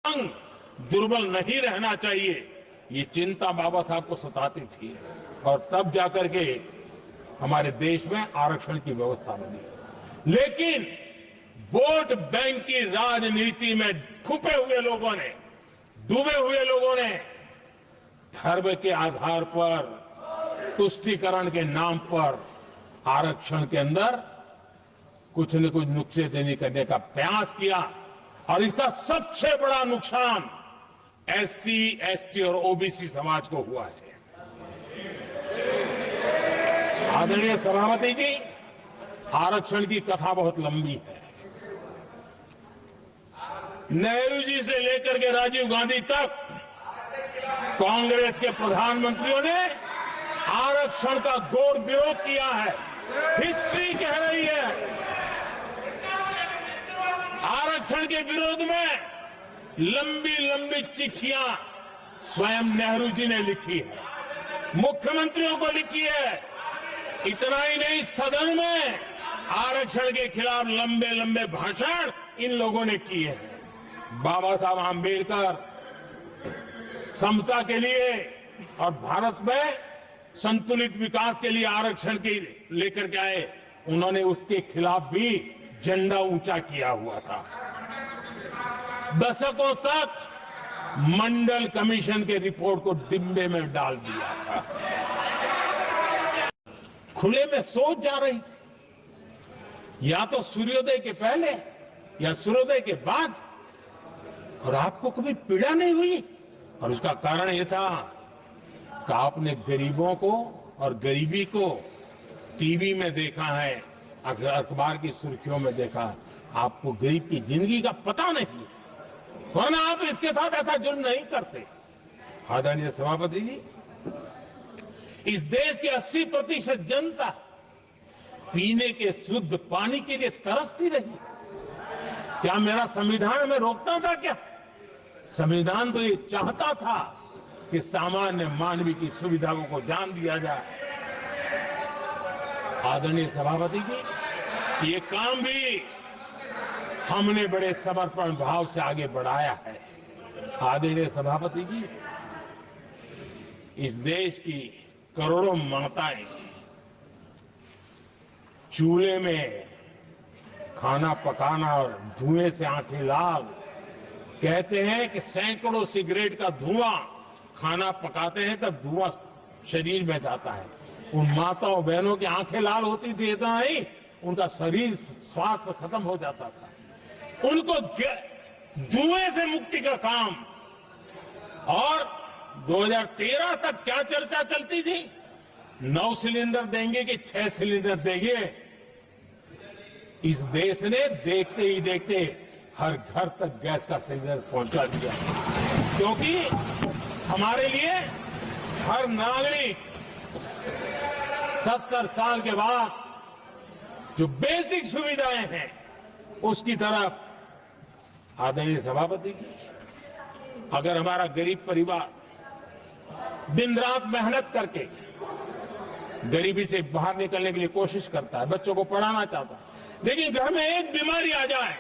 अंग दुर्बल नहीं रहना चाहिए, ये चिंता बाबा साहब को सताती थी। और तब जाकर के हमारे देश में आरक्षण की व्यवस्था बनी। लेकिन वोट बैंक की राजनीति में छुपे हुए लोगों ने, डूबे हुए लोगों ने धर्म के आधार पर, तुष्टीकरण के नाम पर आरक्षण के अंदर कुछ न कुछ नुक्सेदनी करने का प्रयास किया। और इसका सबसे बड़ा नुकसान एससी, एसटी और ओबीसी समाज को हुआ है। आदरणीय सभापति जी, आरक्षण की कथा बहुत लंबी है। नेहरू जी से लेकर के राजीव गांधी तक कांग्रेस के प्रधानमंत्रियों ने आरक्षण का घोर विरोध किया है। हिस्ट्री कह रही है आरक्षण के विरोध में लंबी लंबी चिट्ठियां स्वयं नेहरू जी ने लिखी है, मुख्यमंत्रियों को लिखी है। इतना ही नहीं, सदन में आरक्षण के खिलाफ लंबे लंबे भाषण इन लोगों ने किए हैं। बाबा साहब आंबेडकर समता के लिए और भारत में संतुलित विकास के लिए आरक्षण के लेकर के आए। उन्होंने उसके खिलाफ भी झंडा ऊंचा किया हुआ था। दशकों तक मंडल कमीशन के रिपोर्ट को डिब्बे में डाल दिया था। खुले में सोच जा रही थी, या तो सूर्योदय के पहले या सूर्योदय के बाद, और आपको कभी पीड़ा नहीं हुई। और उसका कारण यह था कि आपने गरीबों को और गरीबी को टीवी में देखा है, अखबार की सुर्खियों में देखा। आपको गरीब की जिंदगी का पता नहीं, वरना आप इसके साथ ऐसा जुल्म नहीं करते। आदरणीय सभापति जी, इस देश की 80% जनता पीने के शुद्ध पानी के लिए तरसती रही। क्या मेरा संविधान हमें रोकता था? क्या संविधान तो ये चाहता था कि सामान्य मानवीय की सुविधाओं को ध्यान दिया जाए। आदरणीय सभापति जी, ये काम भी हमने बड़े समर्पण भाव से आगे बढ़ाया है। आदरणीय सभापति जी, इस देश की करोड़ों माताएं चूल्हे में खाना पकाना और धुएं से आंखें लाल, कहते हैं कि सैकड़ों सिगरेट का धुआं खाना पकाते हैं तब धुआं शरीर में जाता है। उन माताओं बहनों की आंखें लाल होती थी, इतना ही उनका शरीर स्वास्थ्य खत्म हो जाता था। उनको धुएं से मुक्ति का काम। और 2013 तक क्या चर्चा चलती थी? 9 सिलेंडर देंगे कि 6 सिलेंडर देंगे। इस देश ने देखते ही देखते हर घर तक गैस का सिलेंडर पहुंचा दिया, क्योंकि हमारे लिए हर नागरिक 70 साल के बाद जो बेसिक सुविधाएं हैं उसकी तरफ। आदरणीय सभापति जी, अगर हमारा गरीब परिवार दिन रात मेहनत करके गरीबी से बाहर निकलने के लिए कोशिश करता है, बच्चों को पढ़ाना चाहता है, लेकिन घर में एक बीमारी आ जाए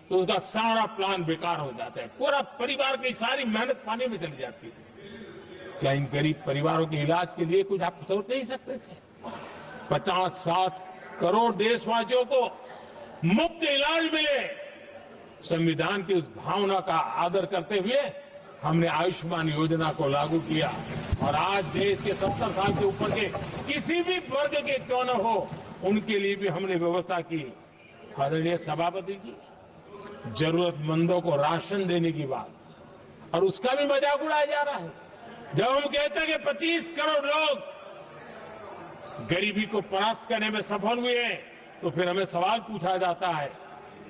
तो उसका सारा प्लान बेकार हो जाता है, पूरा परिवार की सारी मेहनत पानी में चली जाती है। क्या इन गरीब परिवारों के इलाज के लिए कुछ आप सोच नहीं सकते थे? 50-60 करोड़ देशवासियों को मुफ्त इलाज मिले। संविधान की उस भावना का आदर करते हुए हमने आयुष्मान योजना को लागू किया, और आज देश के 70 साल के ऊपर के किसी भी वर्ग के क्यों न हो, उनके लिए भी हमने व्यवस्था की। आदरणीय सभापति जी, जरूरतमंदों को राशन देने की बात, और उसका भी मजाक उड़ाया जा रहा है। जब हम कहते हैं कि 25 करोड़ लोग गरीबी को परास्त करने में सफल हुए हैं, तो फिर हमें सवाल पूछा जाता है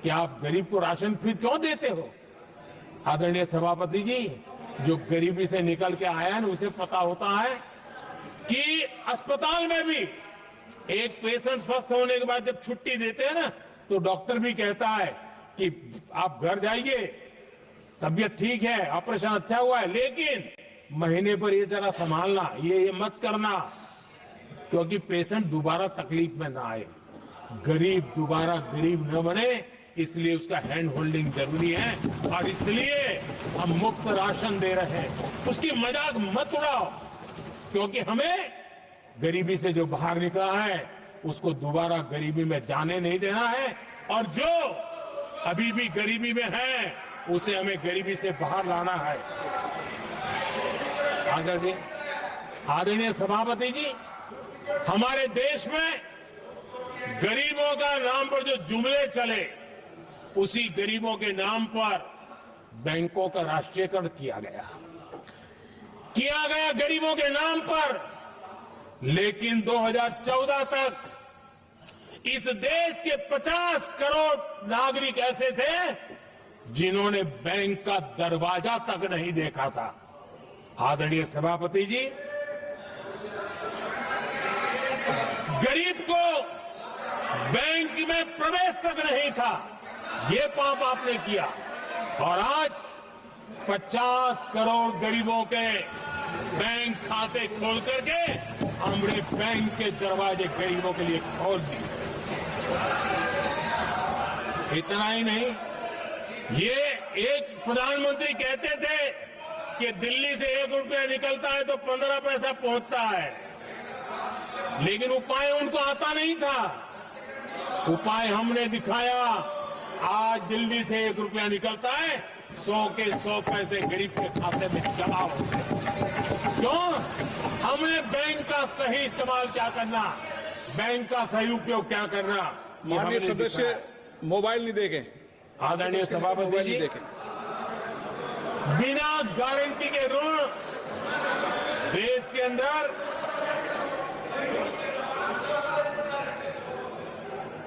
कि आप गरीब को राशन फिर क्यों देते हो? आदरणीय सभापति जी, जो गरीबी से निकल के आया है, उसे पता होता है कि अस्पताल में भी एक पेशेंट स्वस्थ होने के बाद जब छुट्टी देते हैं ना, तो डॉक्टर भी कहता है कि आप घर जाइए, तबीयत ठीक है, ऑपरेशन अच्छा हुआ है, लेकिन महीने पर ये जरा संभालना, ये मत करना, क्योंकि पेशेंट दोबारा तकलीफ में ना आए, गरीब दोबारा गरीब न बने, इसलिए उसका हैंड होल्डिंग जरूरी है और इसलिए हम मुफ्त राशन दे रहे हैं। उसकी मजाक मत उड़ाओ, क्योंकि हमें गरीबी से जो बाहर निकला है उसको दोबारा गरीबी में जाने नहीं देना है, और जो अभी भी गरीबी में है उसे हमें गरीबी से बाहर लाना है। आदरणीय सभापति जी, हमारे देश में गरीबों का नाम पर जो जुमले चले, उसी गरीबों के नाम पर बैंकों का राष्ट्रीयकरण किया गया गरीबों के नाम पर। लेकिन 2014 तक इस देश के 50 करोड़ नागरिक ऐसे थे जिन्होंने बैंक का दरवाजा तक नहीं देखा था। आदरणीय सभापति जी, गरीब को बैंक में प्रवेश तक नहीं था, ये पाप आपने किया, और आज 50 करोड़ गरीबों के बैंक खाते खोल करके हमने बैंक के दरवाजे गरीबों के लिए खोल दिए। इतना ही नहीं, ये एक प्रधानमंत्री कहते थे कि दिल्ली से 1 रुपया निकलता है तो 15 पैसा पहुंचता है, लेकिन उपाय उनको आता नहीं था। उपाय हमने दिखाया। आज दिल्ली से 1 रुपया निकलता है, 100 के 100 पैसे गरीब के खाते में जमा होते हैं। क्यों? हमने बैंक का सही इस्तेमाल क्या करना, बैंक का सही उपयोग क्या करना। माननीय सदस्य मोबाइल नहीं देखें। आदरणीय सभापति जी, बिना गारंटी के ऋण देश के अंदर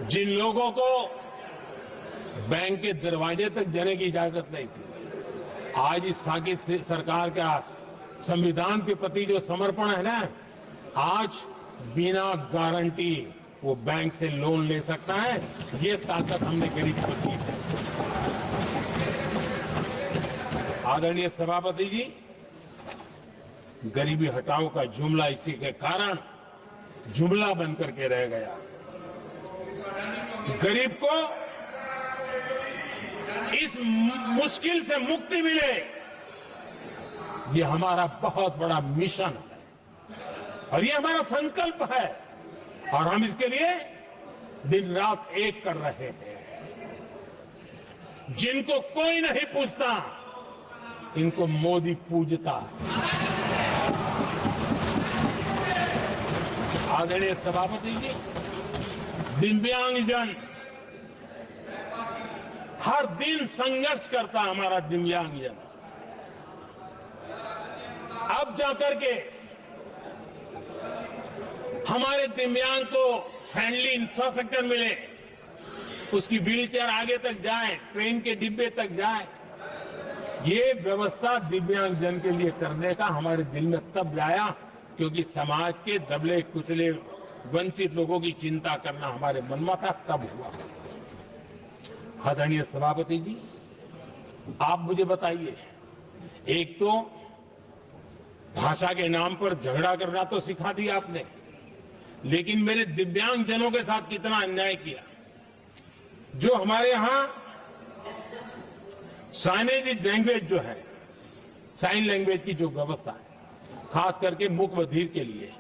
जिन लोगों को बैंक के दरवाजे तक जाने की इजाजत नहीं थी, आज स्थापित सरकार का संविधान के प्रति जो समर्पण है ना, आज बिना गारंटी वो बैंक से लोन ले सकता है। ये ताकत हमने गरीब को दी है। आदरणीय सभापति जी, गरीबी हटाओ का जुमला इसी के कारण जुमला बन करके रह गया। गरीब को इस मुश्किल से मुक्ति मिले, ये हमारा बहुत बड़ा मिशन है और ये हमारा संकल्प है, और हम इसके लिए दिन रात एक कर रहे हैं। जिनको कोई नहीं पूछता, इनको मोदी पूजता है। आदरणीय सभापति जी, दिव्यांगजन हर दिन संघर्ष करता हमारा दिव्यांगजन। अब जाकर के हमारे दिव्यांग को फ्रेंडली इंफ्रास्ट्रक्चर मिले, उसकी व्हीलचेयर आगे तक जाए, ट्रेन के डिब्बे तक जाए, ये व्यवस्था दिव्यांगजन के लिए करने का हमारे दिल में तब आया क्योंकि समाज के दबले कुचले वंचित लोगों की चिंता करना हमारे मन में था, तब हुआ। आदरणीय सभापति जी, आप मुझे बताइए, एक तो भाषा के नाम पर झगड़ा करना तो सिखा दिया आपने, लेकिन मेरे दिव्यांगजनों के साथ कितना अन्याय किया। जो हमारे यहां साइनेज लैंग्वेज जो है, साइन लैंग्वेज की जो व्यवस्था है, खास करके मूक बधिर के लिए,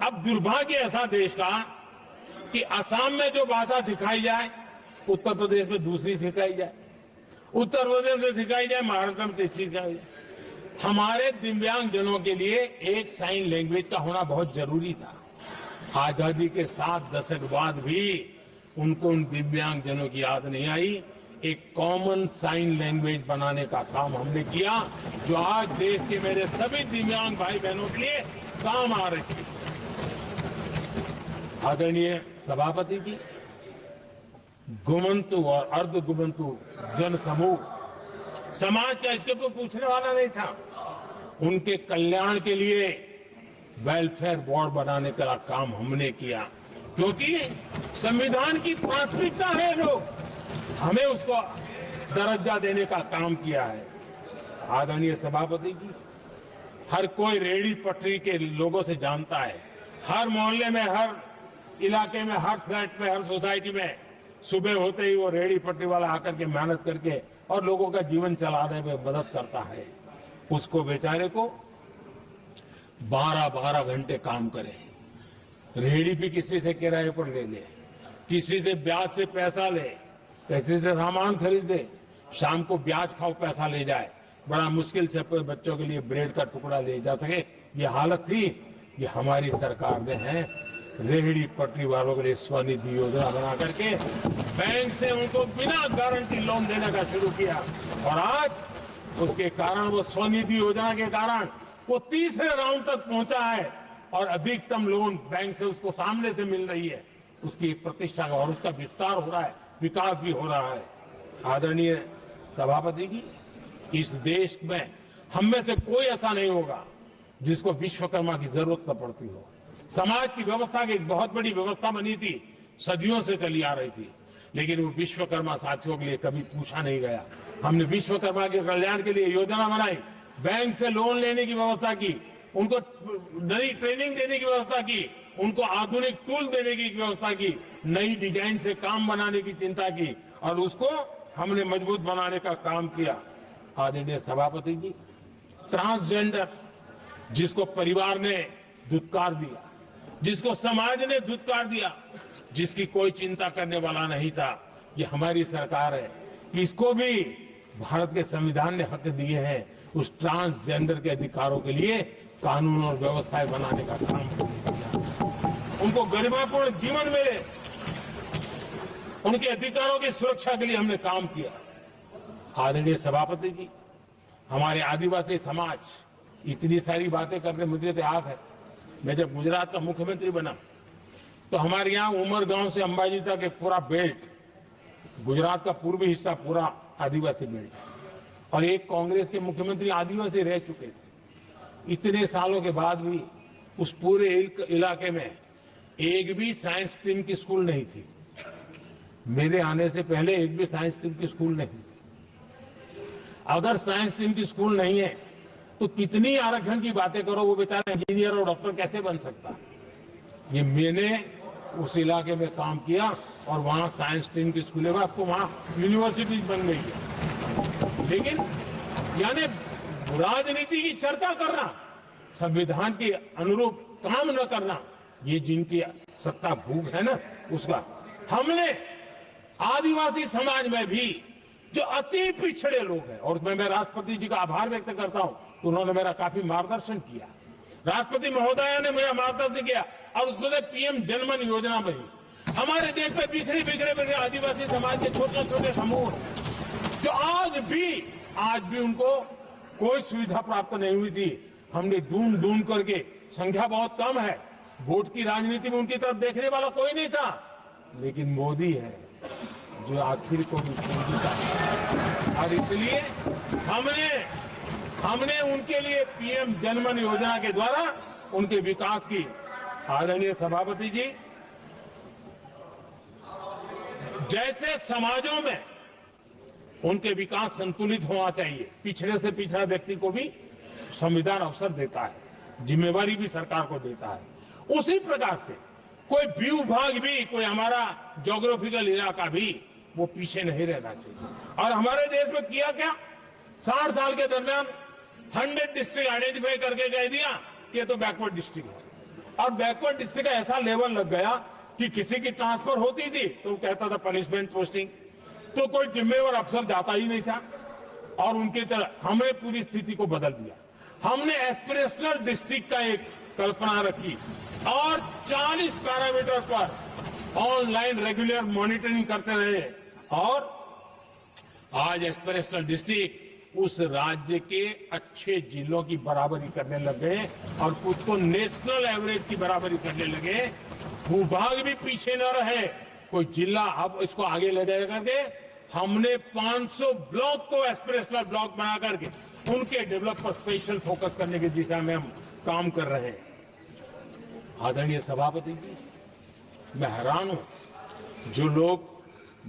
अब दुर्भाग्य ऐसा देश का कि असम में जो भाषा सिखाई जाए उत्तर प्रदेश में दूसरी सिखाई जाए, उत्तर प्रदेश में सिखाई जाए महाराष्ट्र में तीसरी सिखाई जाए। हमारे दिव्यांगजनों के लिए एक साइन लैंग्वेज का होना बहुत जरूरी था। आजादी के 7 दशक बाद भी उनको उन दिव्यांगजनों की याद नहीं आई। एक कॉमन साइन लैंग्वेज बनाने का काम हमने किया, जो आज देश के मेरे सभी दिव्यांग भाई बहनों के लिए काम आ रही है। आदरणीय सभापति जी, गुमंतु और अर्ध गुमंतु जन समूह समाज का इसके ऊपर पूछने वाला नहीं था। उनके कल्याण के लिए वेलफेयर बोर्ड बनाने का काम हमने किया, क्योंकि संविधान की प्राथमिकता है लोग, हमें उसको दर्जा देने का काम किया है। आदरणीय सभापति जी, हर कोई रेहड़ी पटरी के लोगों से जानता है, हर मोहल्ले में, हर इलाके में, हर फ्लैट में, हर सोसाइटी में सुबह होते ही वो रेहड़ी पटरी वाला आकर के मेहनत करके और लोगों का जीवन चलाने में मदद करता है, उसको बेचारे को 12-12 घंटे काम करे, रेहड़ी भी किसी से किराए पर ले ले, किसी से ब्याज से पैसा ले, किसी से सामान खरीदे, शाम को ब्याज खाओ पैसा ले जाए, बड़ा मुश्किल से अपने बच्चों के लिए ब्रेड का टुकड़ा ले जा सके। ये हालत थी। ये हमारी सरकार ने है रेहड़ी पटरी वालों के लिए स्वनिधि योजना बना करके बैंक से उनको बिना गारंटी लोन देने का शुरू किया, और आज उसके कारण वो स्वनिधि योजना के कारण वो तीसरे राउंड तक पहुंचा है और अधिकतम लोन बैंक से उसको सामने से मिल रही है। उसकी प्रतिष्ठा का और उसका विस्तार हो रहा है, विकास भी हो रहा है। आदरणीय सभापति जी, इस देश में हम में से कोई ऐसा नहीं होगा जिसको विश्वकर्मा की जरूरत न पड़ती हो। समाज की व्यवस्था की एक बहुत बड़ी व्यवस्था बनी थी, सदियों से चली आ रही थी, लेकिन वो विश्वकर्मा साथियों के लिए कभी पूछा नहीं गया। हमने विश्वकर्मा के कल्याण के लिए योजना बनाई, बैंक से लोन लेने की व्यवस्था की, उनको नई ट्रेनिंग देने की व्यवस्था की, उनको आधुनिक टूल देने की व्यवस्था की, नई डिजाइन से काम बनाने की चिंता की, और उसको हमने मजबूत बनाने का काम किया। आदरणीय सभापति जी, ट्रांसजेंडर जिसको परिवार ने धुतकार दिया, जिसको समाज ने धुतकार दिया, जिसकी कोई चिंता करने वाला नहीं था, ये हमारी सरकार है। इसको भी भारत के संविधान ने हक दिए हैं। उस ट्रांसजेंडर के अधिकारों के लिए कानून और व्यवस्थाएं बनाने का काम किया। उनको गरिमापूर्ण जीवन मिले, उनके अधिकारों की सुरक्षा के लिए हमने काम किया। आदरणीय सभापति जी, हमारे आदिवासी समाज इतनी सारी बातें करते, मुझे तो याद है मैं जब गुजरात का मुख्यमंत्री बना तो हमारे यहाँ उमरगांव से अंबाजी तक एक पूरा बेल्ट, गुजरात का पूर्वी हिस्सा पूरा आदिवासी बेल्ट, और एक कांग्रेस के मुख्यमंत्री आदिवासी रह चुके थे। इतने सालों के बाद भी उस पूरे इलाके में एक भी साइंस स्ट्रीम की स्कूल नहीं थी। मेरे आने से पहले एक भी साइंस स्ट्रीम की स्कूल नहीं थी। अगर साइंस स्ट्रीम की स्कूल नहीं है तो कितनी आरक्षण की बातें करो, वो बेचारा इंजीनियर और डॉक्टर कैसे बन सकता। ये मैंने उस इलाके में काम किया और वहां साइंस स्ट्रीम की स्कूलें, आपको वहां यूनिवर्सिटीज बन गई है। लेकिन यानी राजनीति की चर्चा करना, संविधान के अनुरूप काम न करना, ये जिनकी सत्ता भूख है ना, उसका हमने आदिवासी समाज में भी जो अति पिछड़े लोग हैं, और मैं राष्ट्रपति जी का आभार व्यक्त करता हूं, उन्होंने मेरा काफी मार्गदर्शन किया। राष्ट्रपति महोदया ने मेरा मार्गदर्शन किया और उसमें से पीएम जनमन योजना बनी। हमारे देश में बिखरे बिखरे आदिवासी समाज के छोटे छोटे समूह जो आज भी उनको कोई सुविधा प्राप्त नहीं हुई थी, हमने ढूंढ करके, संख्या बहुत कम है, वोट की राजनीति में उनकी तरफ देखने वाला कोई नहीं था, लेकिन मोदी है जो आखिर को भी समझता है। और इसलिए हमने उनके लिए पीएम जनमन योजना के द्वारा उनके विकास की। आदरणीय सभापति जी, जैसे समाजों में उनके विकास संतुलित होना चाहिए, पिछड़े से पिछड़ा व्यक्ति को भी संविधान अवसर देता है, जिम्मेवारी भी सरकार को देता है, उसी प्रकार से कोई भूभाग भी, कोई हमारा ज्योग्राफिकल इलाका भी वो पीछे नहीं रहना चाहिए। और हमारे देश में किया क्या, 60 साल के दरमियान 100 डिस्ट्रिक्ट आइडेंटिफाई करके कह दिया कि ये तो बैकवर्ड डिस्ट्रिक्ट है। और बैकवर्ड डिस्ट्रिक्ट का ऐसा लेवल लग गया कि किसी की ट्रांसफर होती थी तो कहता था पनिशमेंट पोस्टिंग, तो कोई जिम्मेवार अफसर जाता ही नहीं था। और उनकी तरह हमने पूरी स्थिति को बदल दिया। हमने एस्पिरेशनल डिस्ट्रिक्ट का एक कल्पना रखी और 40 पैरामीटर पर ऑनलाइन रेगुलर मॉनिटरिंग करते रहे, और आज एस्पिरेशनल डिस्ट्रिक्ट उस राज्य के अच्छे जिलों की बराबरी करने लग गए और कुछ तो नेशनल एवरेज की बराबरी करने लगे। भूभाग भी पीछे न रहे, कोई जिला अब इसको आगे ले जाए करके हमने 500 ब्लॉक को एस्पिरेशनल ब्लॉक बना करके उनके डेवलप पर स्पेशल फोकस करने की दिशा में हम काम कर रहे हैं। आदरणीय सभापति जी, मैं हैरान हूं जो लोग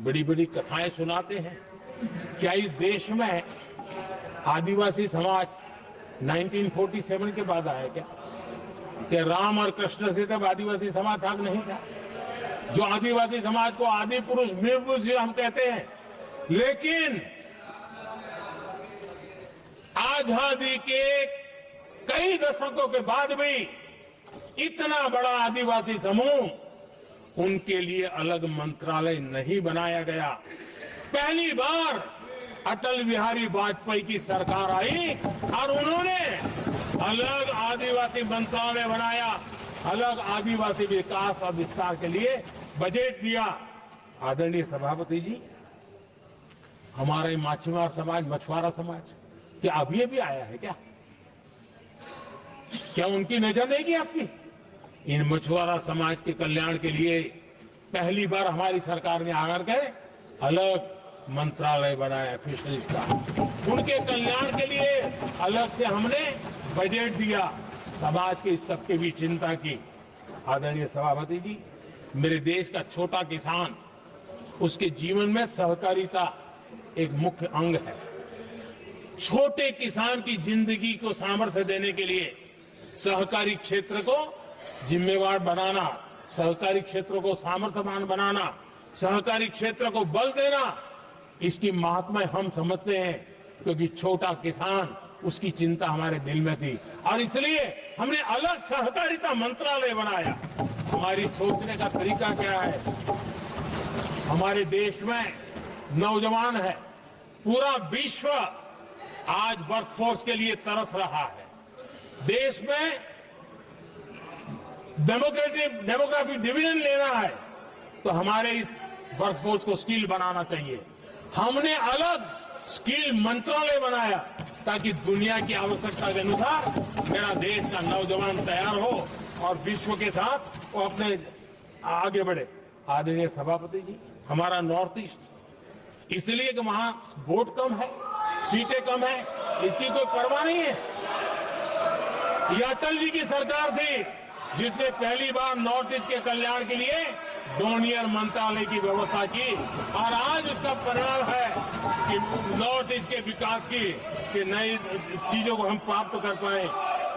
बड़ी बड़ी कथाएं सुनाते हैं, क्या इस देश में आदिवासी समाज 1947 के बाद आया क्या राम और कृष्ण से तब आदिवासी समाज भाग नहीं था? जो आदिवासी समाज को आदि पुरुष वीर पुरुष हम कहते हैं, लेकिन आजादी के कई दशकों के बाद भी इतना बड़ा आदिवासी समूह, उनके लिए अलग मंत्रालय नहीं बनाया गया। पहली बार अटल बिहारी वाजपेयी की सरकार आई और उन्होंने अलग आदिवासी मंत्रालय बनाया, अलग आदिवासी विकास और विस्तार के लिए बजट दिया। आदरणीय सभापति जी, हमारे माछीमार समाज, मछुआरा समाज क्या अभी अभी आया है क्या उनकी नजर नहीं की आपकी? इन मछुआरा समाज के कल्याण के लिए पहली बार हमारी सरकार ने आकर के अलग मंत्रालय बनाया फिशरीज का। उनके कल्याण के लिए अलग से हमने बजट दिया, समाज के इस तबके की चिंता की। आदरणीय सभापति जी, मेरे देश का छोटा किसान, उसके जीवन में सहकारिता एक मुख्य अंग है। छोटे किसान की जिंदगी को सामर्थ्य देने के लिए सहकारी क्षेत्र को जिम्मेवार बनाना, सहकारी क्षेत्र को सामर्थ्यवान बनाना, सहकारी क्षेत्र को बल देना, इसकी महात्मा हम समझते हैं, क्योंकि छोटा किसान, उसकी चिंता हमारे दिल में थी और इसलिए हमने अलग सहकारिता मंत्रालय बनाया। हमारी सोचने का तरीका क्या है? हमारे देश में नौजवान है, पूरा विश्व आज वर्कफोर्स के लिए तरस रहा है। देश में डेमोग्राफिक डिवीजन लेना है तो हमारे इस वर्कफोर्स को स्किल बनाना चाहिए। हमने अलग स्किल मंत्रालय बनाया ताकि दुनिया की आवश्यकता के अनुसार मेरा देश का नौजवान तैयार हो और विश्व के साथ वो अपने आगे बढ़े। आदरणीय सभापति जी, हमारा नॉर्थ ईस्ट इसलिए कि वहां वोट कम है, सीटें कम है, इसकी कोई परवाह नहीं है। ये अटल जी की सरकार थी जिसने पहली बार नॉर्थ ईस्ट के कल्याण के लिए डोनियर मंत्रालय की व्यवस्था की और आज उसका परिणाम है कि नॉर्थ ईस्ट के विकास की नई चीजों को हम प्राप्त कर पाए।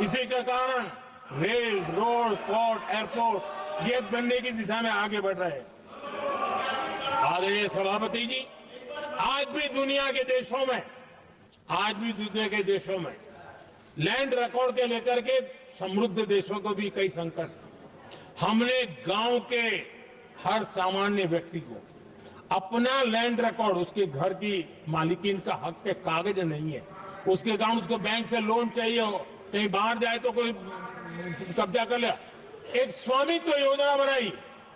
इसी के कारण रेल, रोड, पोर्ट, एयरपोर्ट ये बनने की दिशा में आगे बढ़ रहे हैं। आदरणीय सभापति जी, आज भी दुनिया के देशों में लैंड रिकॉर्ड के लेकर के समृद्ध देशों को भी कई संकट। हमने गांव के हर सामान्य व्यक्ति को अपना लैंड रिकॉर्ड, उसके घर की मालिकीन का हक के कागज नहीं है, उसके गांव उसको बैंक से लोन चाहिए हो, कहीं बाहर जाए तो कोई कब्जा कर लिया, एक स्वामित्व योजना बनाई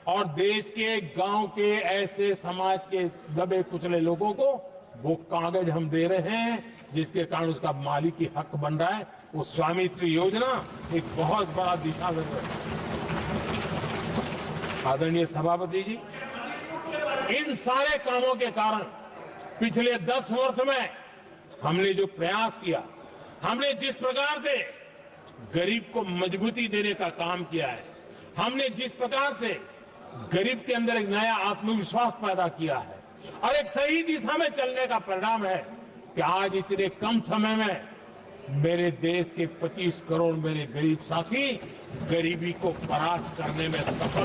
और देश के गांव के ऐसे समाज के दबे कुचले लोगों को वो कागज हम दे रहे हैं जिसके कारण उसका मालिकी हक बन रहा है। वो स्वामित्व योजना एक बहुत बड़ा दिशा दे रही है। आदरणीय सभापति जी, इन सारे कामों के कारण पिछले 10 वर्ष में हमने जो प्रयास किया, हमने जिस प्रकार से गरीब को मजबूती देने का काम किया है, हमने जिस प्रकार से गरीब के अंदर एक नया आत्मविश्वास पैदा किया है और एक सही दिशा में चलने का परिणाम है कि आज इतने कम समय में मेरे देश के 25 करोड़ मेरे गरीब साथी गरीबी को परास्त करने में सफल